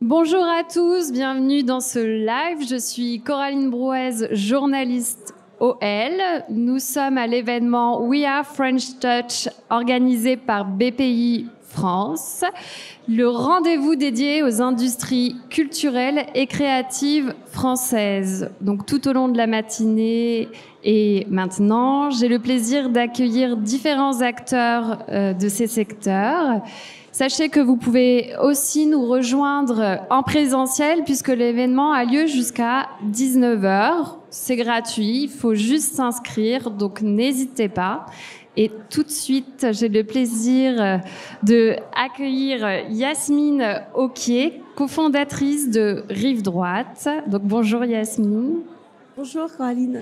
Bonjour à tous, bienvenue dans ce live. Je suis Coraline Brouez, journaliste OL. Nous sommes à l'événement We Are French Touch organisé par BPI France, le rendez-vous dédié aux industries culturelles et créatives françaises. Donc tout au long de la matinée et maintenant, j'ai le plaisir d'accueillir différents acteurs de ces secteurs. Sachez que vous pouvez aussi nous rejoindre en présentiel puisque l'événement a lieu jusqu'à 19h. C'est gratuit, il faut juste s'inscrire, donc n'hésitez pas. Et tout de suite, j'ai le plaisir de accueillir Yasmine Auquier, cofondatrice de Rive Droite. Donc bonjour Yasmine. Bonjour Coraline.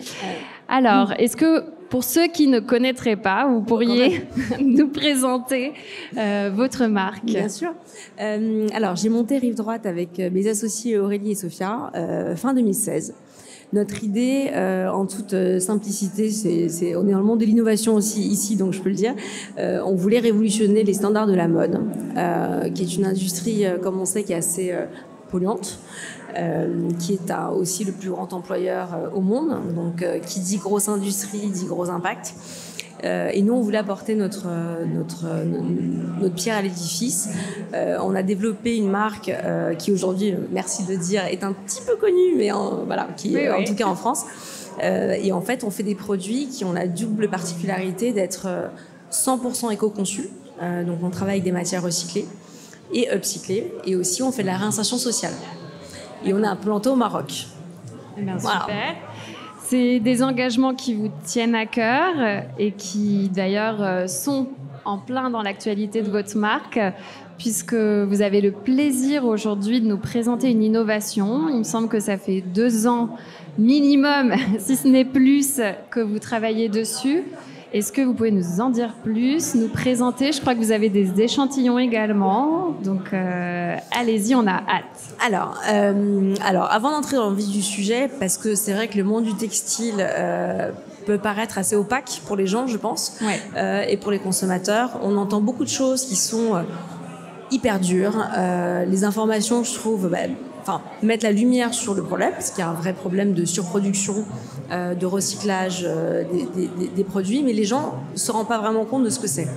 Alors, est-ce que pour ceux qui ne connaîtraient pas, vous pourriez nous présenter votre marque? Bien sûr. Alors, j'ai monté Rive Droite avec mes associés Aurélie et Sophia fin 2016. Notre idée, en toute simplicité, on est dans le monde de l'innovation aussi ici, donc je peux le dire. On voulait révolutionner les standards de la mode, qui est une industrie, comme on sait, qui est assez polluante. Qui est aussi le plus grand employeur au monde. Donc, qui dit grosse industrie, dit gros impact. Et nous, on voulait apporter notre pierre à l'édifice. On a développé une marque qui aujourd'hui, merci de le dire, est un petit peu connue, mais en tout cas en France. Et en fait, on fait des produits qui ont la double particularité d'être 100% éco-conçus. Donc, on travaille avec des matières recyclées et upcyclées. Et aussi, on fait de la réinsertion sociale. Et on a implanté au Maroc. Bien, voilà. Super. C'est des engagements qui vous tiennent à cœur et qui d'ailleurs sont en plein dans l'actualité de votre marque, puisque vous avez le plaisir aujourd'hui de nous présenter une innovation. Il me semble que ça fait 2 ans minimum, si ce n'est plus, que vous travaillez dessus. Est-ce que vous pouvez nous en dire plus, nous présenter? Je crois que vous avez des échantillons également, donc allez-y, on a hâte. Alors, avant d'entrer dans le vif du sujet, parce que c'est vrai que le monde du textile peut paraître assez opaque pour les gens, je pense, et pour les consommateurs. On entend beaucoup de choses qui sont hyper dures. Les informations, je trouve, mettre la lumière sur le problème, parce qu'il y a un vrai problème de surproduction, de recyclage des produits, mais les gens ne se rendent pas vraiment compte de ce que c'est.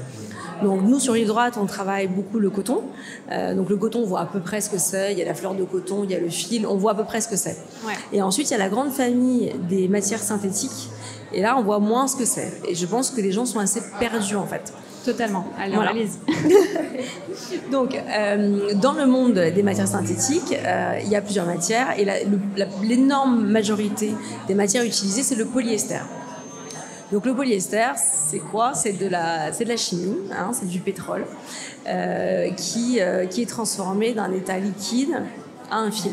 Donc nous, sur Rive Droite, on travaille beaucoup le coton. Donc le coton, on voit à peu près ce que c'est. Il y a la fleur de coton, il y a le fil, on voit à peu près ce que c'est. Ouais. Et ensuite, il y a la grande famille des matières synthétiques. Et là, on voit moins ce que c'est. Et je pense que les gens sont assez perdus, en fait. Totalement. Alors, voilà. Allez-y. Donc, dans le monde des matières synthétiques, il y a plusieurs matières. Et l'énorme majorité des matières utilisées, c'est le polyester. Donc le polyester, c'est quoi? C'est de la chimie, hein, c'est du pétrole qui est transformé d'un état liquide à un fil.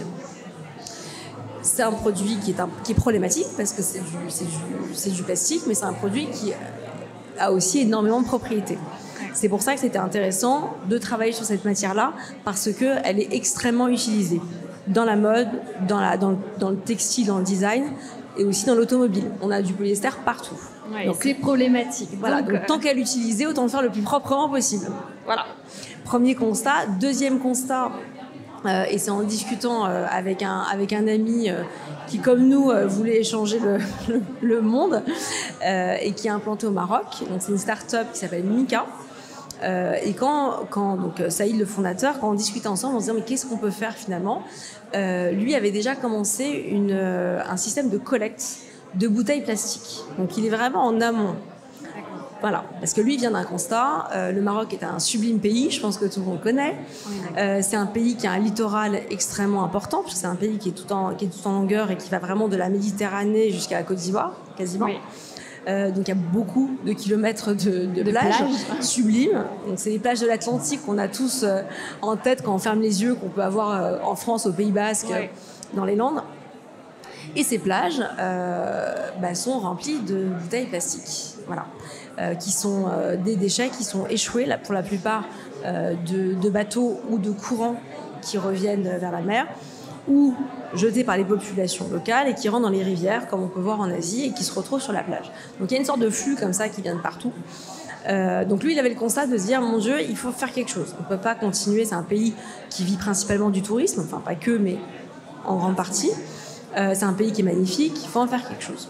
C'est un produit qui est problématique parce que c'est du plastique, mais c'est un produit qui a aussi énormément de propriétés. C'est pour ça que c'était intéressant de travailler sur cette matière-là parce qu'elle est extrêmement utilisée dans la mode, dans le textile, dans le design et aussi dans l'automobile. On a du polyester partout. Ouais, donc c'est problématique. Voilà, donc tant qu'à l'utiliser, autant le faire le plus proprement possible. Voilà. Premier constat. Deuxième constat, et c'est en discutant avec un ami qui, comme nous, voulait changer le monde et qui est implanté au Maroc. Donc c'est une start-up qui s'appelle Mika. Et quand donc Saïd, le fondateur, quand on discutait ensemble, on se disait mais qu'est-ce qu'on peut faire finalement? Lui avait déjà commencé un système de collecte de bouteilles plastiques. Donc il est vraiment en amont. Voilà, parce que lui vient d'un constat. Le Maroc est un sublime pays, je pense que tout le monde connaît. C'est un pays qui a un littoral extrêmement important, parce que c'est un pays qui est tout en longueur et qui va vraiment de la Méditerranée jusqu'à la Côte d'Ivoire, quasiment. Oui. Donc il y a beaucoup de kilomètres de plages sublimes. Donc c'est les plages de l'Atlantique qu'on a tous en tête quand on ferme les yeux, qu'on peut avoir en France, au Pays Basque, dans les Landes. Et ces plages sont remplies de bouteilles plastiques, voilà, qui sont des déchets qui sont échoués pour la plupart de bateaux ou de courants qui reviennent vers la mer ou jetés par les populations locales et qui rentrent dans les rivières, comme on peut voir en Asie, et qui se retrouvent sur la plage. Donc il y a une sorte de flux comme ça qui vient de partout. Donc lui, il avait le constat de se dire, mon Dieu, il faut faire quelque chose. On ne peut pas continuer, c'est un pays qui vit principalement du tourisme, enfin pas que, mais en grande partie. C'est un pays qui est magnifique, il faut en faire quelque chose.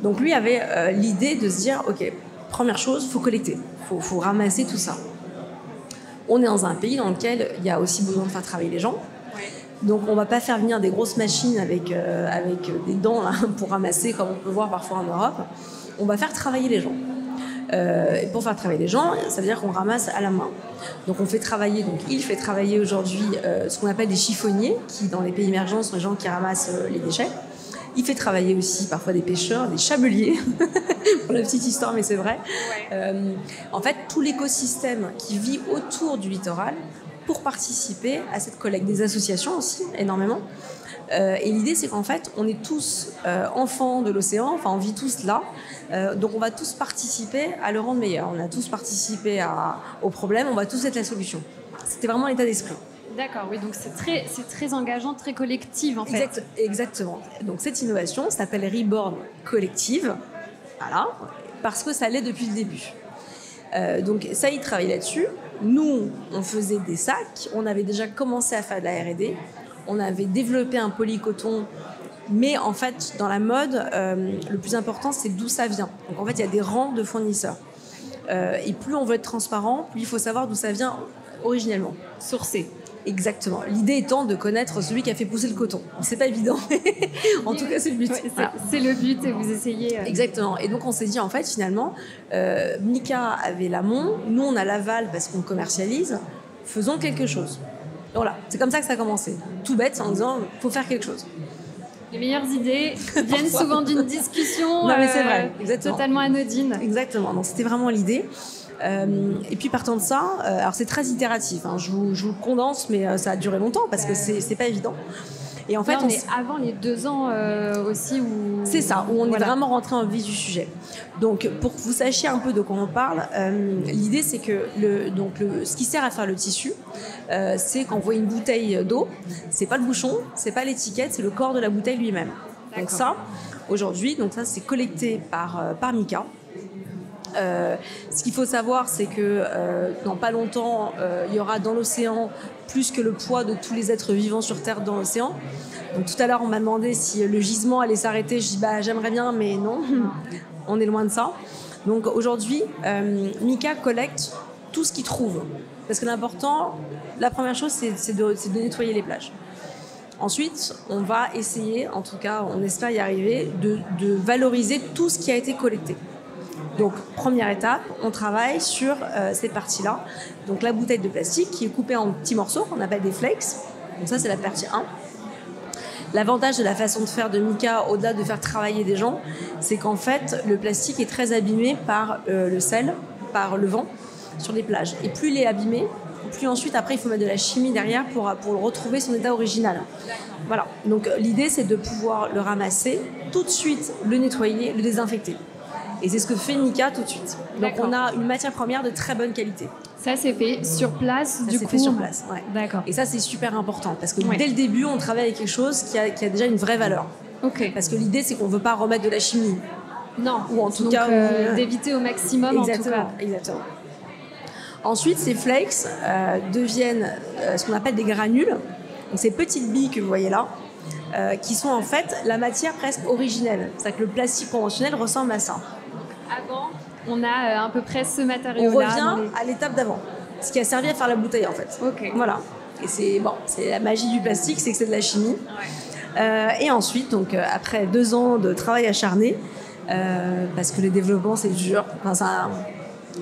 Donc lui avait l'idée de se dire, ok, première chose, il faut collecter, il faut ramasser tout ça. On est dans un pays dans lequel il y a aussi besoin de faire travailler les gens. Donc on ne va pas faire venir des grosses machines avec des dents là, pour ramasser, comme on peut voir parfois en Europe. On va faire travailler les gens. Et pour faire travailler les gens, ça veut dire qu'on ramasse à la main. Donc on fait travailler, donc il fait travailler aujourd'hui ce qu'on appelle des chiffonniers, qui dans les pays émergents sont les gens qui ramassent les déchets. Il fait travailler aussi parfois des pêcheurs, des chabeliers, pour la petite histoire, mais c'est vrai. En fait, tout l'écosystème qui vit autour du littoral pour participer à cette collecte. Des associations aussi, énormément. Et l'idée, c'est qu'en fait, on est tous enfants de l'océan, enfin, on vit tous là. Donc, on va tous participer à le rendre meilleur. On a tous participé au problème, on va tous être la solution. C'était vraiment l'état d'esprit. D'accord, oui, donc c'est très engageant, très collectif en fait. Exactement. Donc cette innovation s'appelle Reborn Collective, voilà, parce que ça l'est depuis le début. Donc ça, il travaille là-dessus. Nous, on faisait des sacs, on avait déjà commencé à faire de la R&D, on avait développé un polycoton, mais en fait, dans la mode, le plus important, c'est d'où ça vient. Donc en fait, il y a des rangs de fournisseurs. Et plus on veut être transparent, plus il faut savoir d'où ça vient originellement. Sourcé. Exactement. L'idée étant de connaître celui qui a fait pousser le coton. C'est pas évident. En tout cas, c'est le but. Ouais, c'est le but et vous essayez. Exactement. Et donc, on s'est dit, en fait, finalement, Mika avait l'amont, nous, on a l'aval parce qu'on commercialise. Faisons quelque chose. Voilà. C'est comme ça que ça a commencé. Tout bête, en disant, faut faire quelque chose. Les meilleures idées viennent souvent d'une discussion non, mais c'est vrai. Totalement anodine. Exactement. Donc, c'était vraiment l'idée. Et puis partant de ça, alors c'est très itératif, hein, je vous condense, mais ça a duré longtemps parce que c'est pas évident. Et en fait, on est avant les 2 ans aussi où... C'est ça, où on est vraiment rentré en vif du sujet. Donc pour que vous sachiez un peu de quoi on parle, l'idée c'est que ce qui sert à faire le tissu, c'est quand vous voyez une bouteille d'eau, c'est pas le bouchon, c'est pas l'étiquette, c'est le corps de la bouteille lui-même. D'accord. Donc ça, aujourd'hui, c'est collecté par Mika. Ce qu'il faut savoir, c'est que dans pas longtemps, il y aura dans l'océan plus que le poids de tous les êtres vivants sur Terre dans l'océan. Donc tout à l'heure, on m'a demandé si le gisement allait s'arrêter. Je dis j'aimerais bien, mais non, on est loin de ça. Donc aujourd'hui, Mika collecte tout ce qu'il trouve. Parce que l'important, la première chose, c'est de nettoyer les plages. Ensuite, on va essayer, en tout cas, on espère y arriver, de valoriser tout ce qui a été collecté. Donc, première étape, on travaille sur ces parties-là. Donc, la bouteille de plastique qui est coupée en petits morceaux, qu'on appelle des flakes. Donc, ça, c'est la partie 1. L'avantage de la façon de faire de Mika, au-delà de faire travailler des gens, c'est qu'en fait, le plastique est très abîmé par le sel, par le vent, sur les plages. Et plus il est abîmé, plus ensuite, après, il faut mettre de la chimie derrière pour le retrouver son état original. Voilà. Donc, l'idée, c'est de pouvoir le ramasser, tout de suite le nettoyer, le désinfecter. Et c'est ce que fait Mika tout de suite. Donc on a une matière première de très bonne qualité. Ça c'est fait sur place du coup. C'est fait sur place, ouais. D'accord. Et ça c'est super important parce que dès le début on travaille avec quelque chose qui a déjà une vraie valeur. Ok. Parce que l'idée c'est qu'on ne veut pas remettre de la chimie. Non. Ou en tout cas d'éviter au maximum. Exactement. En tout cas. Exactement. Ensuite ces flakes deviennent ce qu'on appelle des granules. Donc ces petites billes que vous voyez là. Qui sont en fait la matière presque originelle. C'est-à-dire que le plastique conventionnel ressemble à ça. Avant, on a à peu près ce matériau-là. On revient à l'étape d'avant, ce qui a servi à faire la bouteille en fait. Ok. Voilà. Et c'est la magie du plastique, c'est que c'est de la chimie. Ouais. Et ensuite, donc après 2 ans de travail acharné, parce que le développement c'est dur. Enfin,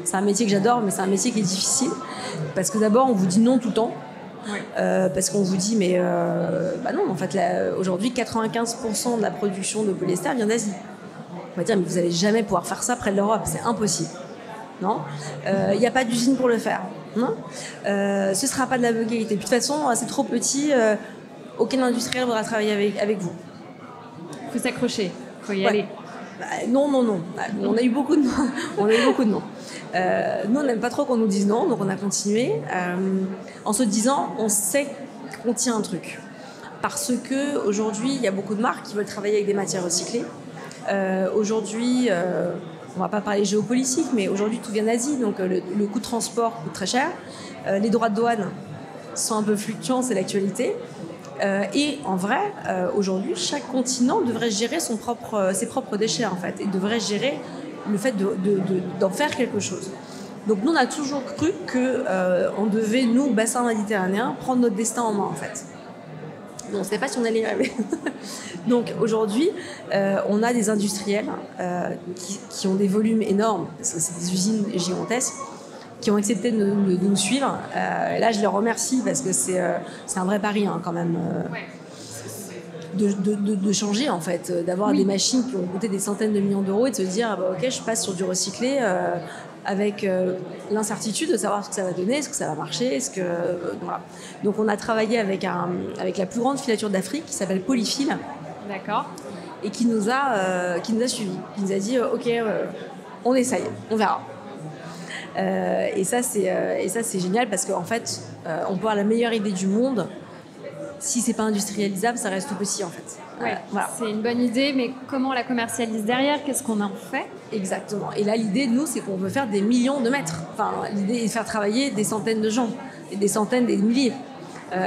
c'est un métier que j'adore, mais c'est un métier qui est difficile parce que d'abord on vous dit non tout le temps. Oui. Parce qu'on vous dit mais non en fait aujourd'hui 95% de la production de polyester vient d'Asie. On va dire mais vous n'allez jamais pouvoir faire ça près de l'Europe, c'est impossible. Non, il n'y a pas d'usine pour le faire. Non, ce ne sera pas de la bonne qualité. Puis de toute façon c'est trop petit, aucun industriel voudra travailler avec vous. Il faut s'accrocher, il faut y aller. Non. On a eu beaucoup de non. Nous, on n'aime pas trop qu'on nous dise non, donc on a continué. En se disant, on sait qu'on tient un truc. Parce qu'aujourd'hui, il y a beaucoup de marques qui veulent travailler avec des matières recyclées. Aujourd'hui, on va pas parler géopolitique, mais aujourd'hui tout vient d'Asie, donc le coût de transport coûte très cher. Les droits de douane sont un peu fluctuants, c'est l'actualité. Et en vrai, aujourd'hui, chaque continent devrait gérer ses propres déchets en fait, et devrait gérer le fait d'en faire quelque chose. Donc nous, on a toujours cru qu'on devait, nous, bassin méditerranéen, prendre notre destin en main en fait. On ne savait pas si on allait y arriver. Donc aujourd'hui, on a des industriels qui ont des volumes énormes, parce que c'est des usines gigantesques, qui ont accepté de nous suivre. Et là, je les remercie parce que c'est un vrai pari quand même. De changer en fait, d'avoir des machines qui ont coûté des centaines de millions d'euros et de se dire ok, je passe sur du recyclé avec l'incertitude de savoir ce que ça va donner, est-ce que ça va marcher, voilà. Donc on a travaillé avec la plus grande filature d'Afrique qui s'appelle Polyfil. D'accord. Et qui nous a suivis, qui nous a dit ok, on essaye, on verra. Et ça c'est génial parce qu'en fait on peut avoir la meilleure idée du monde. Si c'est pas industrialisable, ça reste tout petit en fait. Ouais, voilà. C'est une bonne idée, mais comment on la commercialise derrière? Qu'est-ce qu'on en fait? Exactement. Et là, l'idée, nous, c'est qu'on veut faire des millions de mètres. Enfin, l'idée est de faire travailler des centaines de gens, et des centaines, des milliers.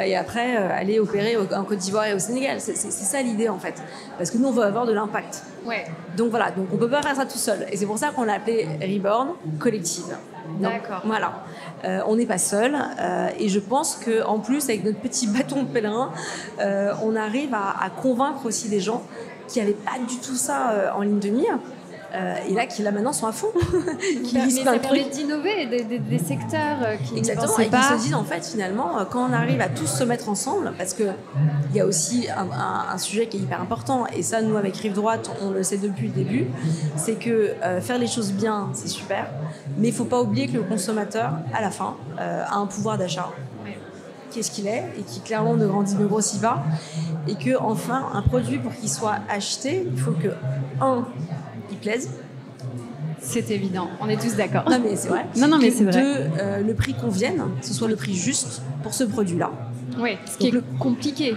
Et après, aller opérer en Côte d'Ivoire et au Sénégal. C'est ça l'idée en fait. Parce que nous, on veut avoir de l'impact. Ouais. Donc voilà, donc on peut pas faire ça tout seul. Et c'est pour ça qu'on l'a appelé Reborn Collective. D'accord. Voilà. On n'est pas seul. Et je pense qu'en plus, avec notre petit bâton de pèlerin, on arrive à convaincre aussi des gens qui n'avaient pas du tout ça en ligne de mire. Et là, qui là maintenant sont à fond, qui lisent plein de trucs. Mais d'innover des secteurs qui exactement, ne pensaient et pas. qui se disent en fait finalement, quand on arrive à tous se mettre ensemble, parce que il y a aussi un sujet qui est hyper important, et ça nous avec Rive Droite, on le sait depuis le début, c'est que faire les choses bien, c'est super, mais il faut pas oublier que le consommateur, à la fin, a un pouvoir d'achat. Qu'est-ce qu'il est et qui clairement ne grossit pas, et que enfin un produit pour qu'il soit acheté, il faut que il plaise. C'est évident, on est tous d'accord. Non mais c'est vrai. Non mais c'est vrai. Deux, le prix convienne, que ce soit le prix juste pour ce produit-là. Oui, ce qui est compliqué.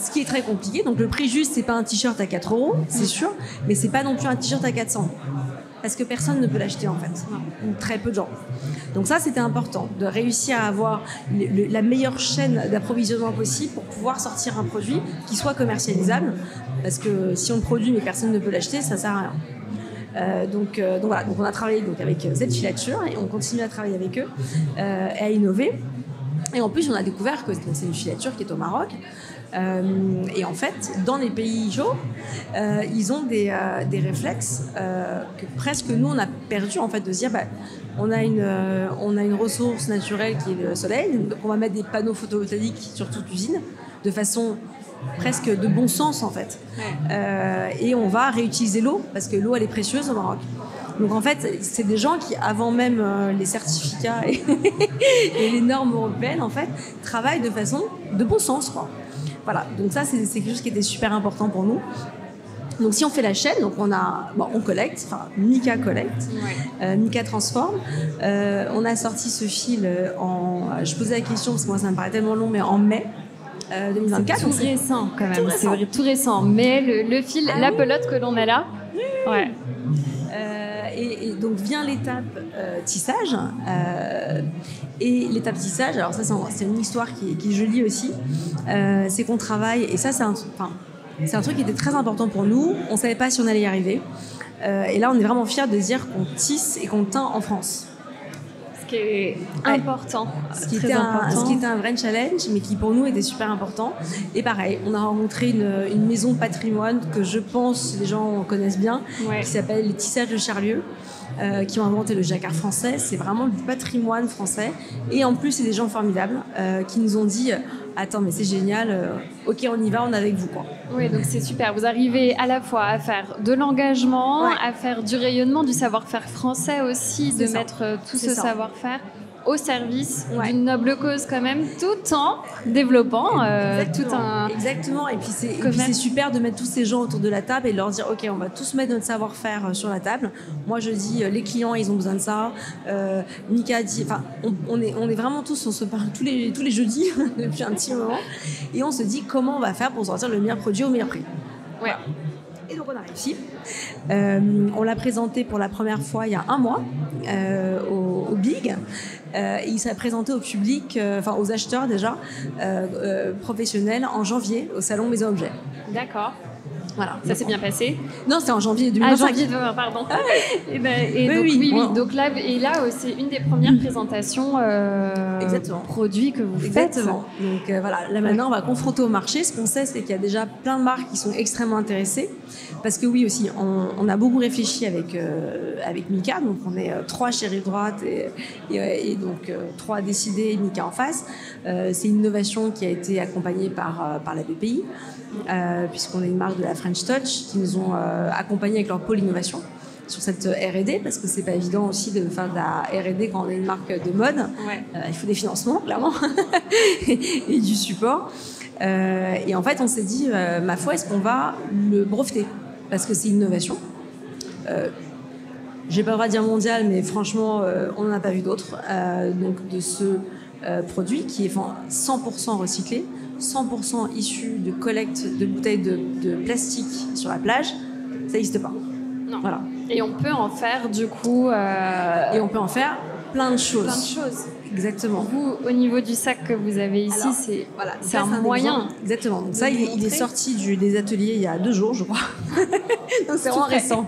Ce qui est très compliqué. Donc le prix juste, c'est pas un t-shirt à 4 €, c'est sûr, mais c'est pas non plus un t-shirt à 400. Parce que personne ne peut l'acheter en fait. Ou très peu de gens. Donc ça, c'était important, de réussir à avoir la meilleure chaîne d'approvisionnement possible pour pouvoir sortir un produit qui soit commercialisable. Parce que si on le produit mais personne ne peut l'acheter, ça sert à rien. Donc voilà, donc on a travaillé avec cette filature et on continue à travailler avec eux et à innover. Et en plus, on a découvert que c'est une filature qui est au Maroc. Et en fait, dans les pays chauds, ils ont des réflexes que presque nous on a perdu en fait, de se dire on a une ressource naturelle qui est le soleil, donc on va mettre des panneaux photovoltaïques sur toute l'usine de façon presque de bon sens en fait. Et on va réutiliser l'eau parce que l'eau elle est précieuse au Maroc. Donc en fait, c'est des gens qui, avant même les certificats et les normes européennes, en fait, travaillent de façon de bon sens, quoi. Voilà. Donc ça, c'est quelque chose qui était super important pour nous. Donc si on fait la chaîne, donc on collecte, enfin Mika collecte, Mika transforme. On a sorti ce fil je posais la question parce que moi ça me paraît tellement long, mais en mai 2024. C'est tout récent quand même. C'est tout récent. Mais le fil, la pelote que l'on a là. Ouais. Et donc vient l'étape tissage. Et l'étape tissage, alors ça c'est une histoire qui est jolie aussi. C'est qu'on travaille, et ça c'est un truc qui était très important pour nous. On ne savait pas si on allait y arriver. Et là on est vraiment fiers de dire qu'on tisse et qu'on teint en France. Ce qui est important. Ce qui était un vrai challenge, mais qui pour nous était super important. Et pareil, on a rencontré une maison patrimoine que je pense les gens connaissent bien, qui s'appelle les Tissages de Charlieu, qui ont inventé le jacquard français. C'est vraiment du patrimoine français. Et en plus, c'est des gens formidables qui nous ont dit attends, mais c'est génial, ok, on y va, on est avec vous, quoi. Oui, donc c'est super. Vous arrivez à la fois à faire de l'engagement, à faire du rayonnement, du savoir-faire français aussi, de mettre tout ce savoir-faire au service d'une noble cause quand même, tout en développant tout un... Exactement, et puis c'est super de mettre tous ces gens autour de la table et de leur dire ok, on va tous mettre notre savoir-faire sur la table. Moi je dis les clients ils ont besoin de ça, Mika dit, enfin on est vraiment tous, on se parle tous les jeudis depuis un petit moment et on se dit comment on va faire pour sortir le meilleur produit au meilleur prix. Ouais. Et donc on a réussi. On l'a présenté pour la première fois il y a un mois au Big. Et il s'est présenté au public, aux acheteurs déjà, professionnels en janvier au salon Maison Objet. D'accord. Voilà. Ça s'est bien passé? Non, c'était en janvier 2025. Ah, janvier 2025, pardon. Donc c'est une des premières présentations produits que vous faites. Exactement. Donc là maintenant, on va confronter au marché. Ce qu'on sait, c'est qu'il y a déjà plein de marques qui sont extrêmement intéressées. Parce que oui, aussi, on a beaucoup réfléchi avec Mika. Donc on est 3 chez Rive Droite et donc 3 décidés et Mika en face. C'est une innovation qui a été accompagnée par la BPI. Puisqu'on est une marque de la French Touch qui nous ont accompagnés avec leur pôle innovation sur cette R&D, parce que c'est pas évident aussi de faire de la R&D quand on est une marque de mode. Ouais. Il faut des financements, clairement, et du support. Et en fait, on s'est dit, ma foi, est-ce qu'on va le breveter? Parce que c'est une innovation. J'ai pas le droit de dire mondial, mais franchement, on n'en a pas vu d'autres. Donc de ce produit qui est 100% recyclé, 100% issu de collecte de bouteilles de plastique sur la plage, ça n'existe pas. Non. Voilà. Et on peut en faire du coup... Et on peut en faire plein de choses. Plein de choses. Exactement. Vous, au niveau du sac que vous avez ici, c'est un moyen. Exemple. Exactement. Donc ça, il est sorti des ateliers il y a 2 jours, je crois. Donc c'est vraiment récent.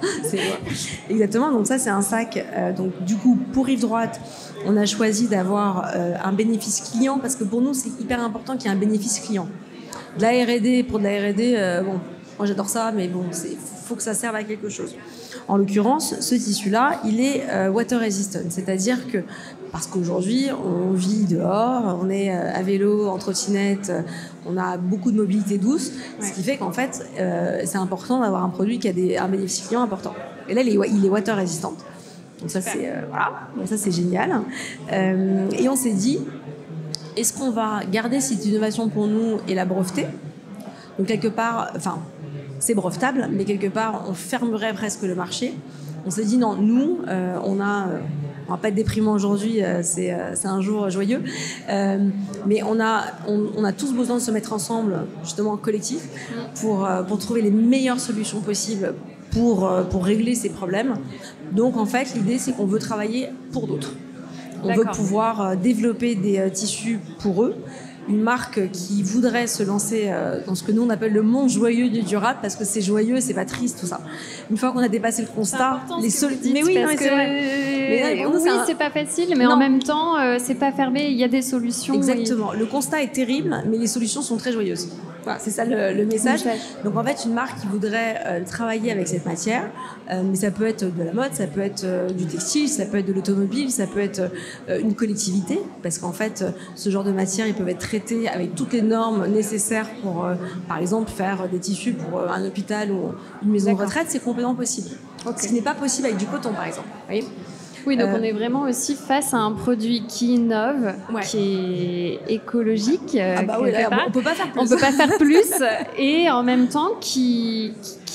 Exactement. Donc ça, c'est un sac. Donc du coup, pour Rive Droite, on a choisi d'avoir un bénéfice client parce que pour nous, c'est hyper important qu'il y ait un bénéfice client. De la R&D, pour de la R&D, moi j'adore ça, mais bon, faut que ça serve à quelque chose. En l'occurrence, ce tissu-là, il est water resistant, c'est-à-dire que parce qu'aujourd'hui, on vit dehors, on est à vélo, en trottinette, on a beaucoup de mobilité douce, ce qui fait qu'en fait, c'est important d'avoir un produit qui a un bénéfice client important. Et là, il est water resistant. Donc ça, Donc ça, c'est génial. Et on s'est dit, est-ce qu'on va garder cette innovation pour nous et la breveter? Donc quelque part, c'est brevetable, mais quelque part, on fermerait presque le marché. On s'est dit non, nous, on va pas être déprimant aujourd'hui, c'est un jour joyeux, mais on a tous besoin de se mettre ensemble, justement en collectif, pour trouver les meilleures solutions possibles pour régler ces problèmes. Donc en fait, l'idée, c'est qu'on veut travailler pour d'autres. On veut pouvoir développer des tissus pour eux. Une marque qui voudrait se lancer dans ce que nous on appelle le monde joyeux du durable, parce que c'est joyeux, c'est pas triste, tout ça. Une fois qu'on a dépassé le constat, les solutions. Mais oui, c'est vrai. C'est pas facile, mais en même temps, c'est pas fermé. Il y a des solutions. Exactement. Le constat est terrible, mais les solutions sont très joyeuses. Voilà, c'est ça le message. Donc en fait, une marque qui voudrait travailler avec cette matière, mais ça peut être de la mode, ça peut être du textile, ça peut être de l'automobile, ça peut être une collectivité, parce qu'en fait, ce genre de matière, ils peuvent être traités avec toutes les normes nécessaires pour, par exemple, faire des tissus pour un hôpital ou une maison de retraite, c'est complètement possible. Ce qui n'est pas possible avec du coton, par exemple. Vous voyez ? Oui, donc on est vraiment aussi face à un produit qui innove, qui est écolique. On peut pas faire plus. On peut pas faire plus, et en même temps qui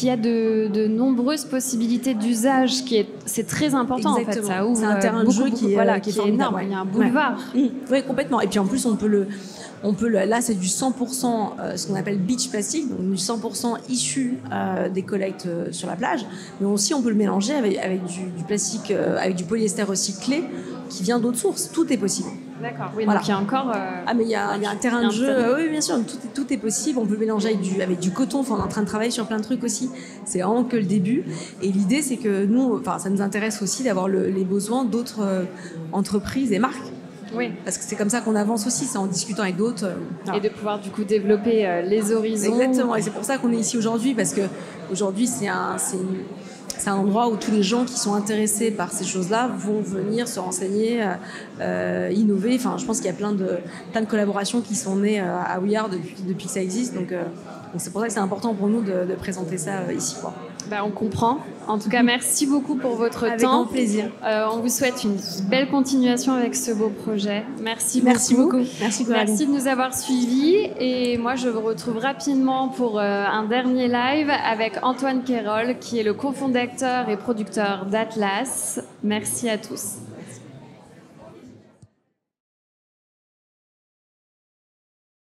a de nombreuses possibilités d'usage. C'est très important. Exactement. En fait. Ça ouvre c'est un terrain de jeu qui est énorme. Il y a un boulevard. Oui, complètement. Et puis en plus, là, c'est du 100%, ce qu'on appelle beach plastique, donc du 100% issu des collectes sur la plage. Mais aussi, on peut le mélanger avec du plastique, avec du polyester recyclé qui vient d'autres sources. Tout est possible. D'accord. Oui, donc il y a encore. Mais il y a un terrain de jeu. Oui, bien sûr. Tout est possible. On peut le mélanger avec du coton. On est en train de travailler sur plein de trucs aussi. C'est vraiment que le début. Et l'idée, c'est que nous, ça nous intéresse aussi d'avoir les besoins d'autres entreprises et marques. Oui. Parce que c'est comme ça qu'on avance aussi, c'est en discutant avec d'autres. Et de pouvoir du coup développer les horizons. Exactement, et c'est pour ça qu'on est ici aujourd'hui, parce que aujourd'hui c'est un endroit où tous les gens qui sont intéressés par ces choses-là vont venir se renseigner, innover. Enfin, je pense qu'il y a plein de collaborations qui sont nées à We Are depuis que ça existe. Donc c'est pour ça que c'est important pour nous de présenter ça ici, quoi. On comprend. En tout cas, merci beaucoup pour votre temps. Avec grand plaisir. On vous souhaite une belle continuation avec ce beau projet. Merci beaucoup. Merci de nous avoir suivis. Et moi, je vous retrouve rapidement pour un dernier live avec Antoine Quérol, qui est le cofondateur et producteur d'Atlas. Merci à tous.